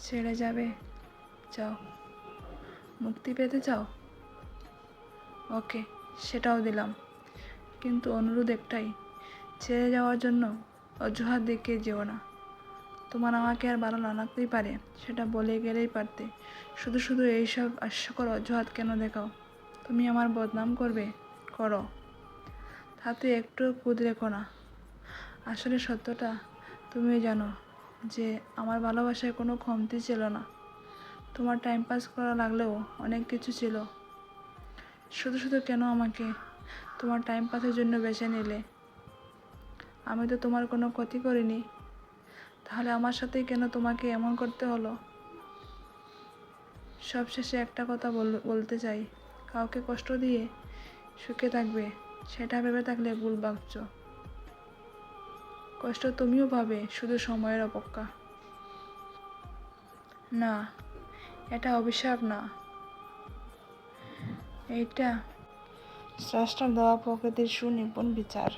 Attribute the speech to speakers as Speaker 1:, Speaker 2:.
Speaker 1: ছেড়ে যাবে চাও, মুক্তি পেতে চাও? ওকে, সেটাও দিলাম, কিন্তু অনুরোধ একটাই, ছেড়ে যাওয়ার জন্য অজুহাত দেখিয়ে যেও না। তোমার আমাকে আর ভালো না লাগতেই পারে, সেটা বলে গেলেই পারতে। শুধু শুধু এইসব হাস্যকর অজুহাত কেন দেখাও? তুমি আমার বদনাম করবে, করো, তাতে একটু কুদ রেখো না। আসলে সত্যটা তুমিও জানো যে আমার ভালোবাসায় কোনো কমতি ছিল না। তোমার টাইম পাস করা লাগলেও অনেক কিছু ছিল। শুধু শুধু কেন আমাকে তোমার টাইম পাসের জন্য বেছে নিলে? আমি তো তোমার কোনো ক্ষতি করিনি, তাহলে আমার সাথেই কেন তোমাকে এমন করতে হলো? সবশেষে একটা কথা বলতে চাই, কাউকে কষ্ট দিয়ে সুখে থাকবে সেটা ভেবে থাকলে ভুল ভাবছো। কষ্ট তুমিও পাবে, শুধু সময়ের অপেক্ষা। না, এটা অভিশাপ না, এইটা স্রষ্টার দেওয়া প্রকৃতির সুনিপুণ বিচার।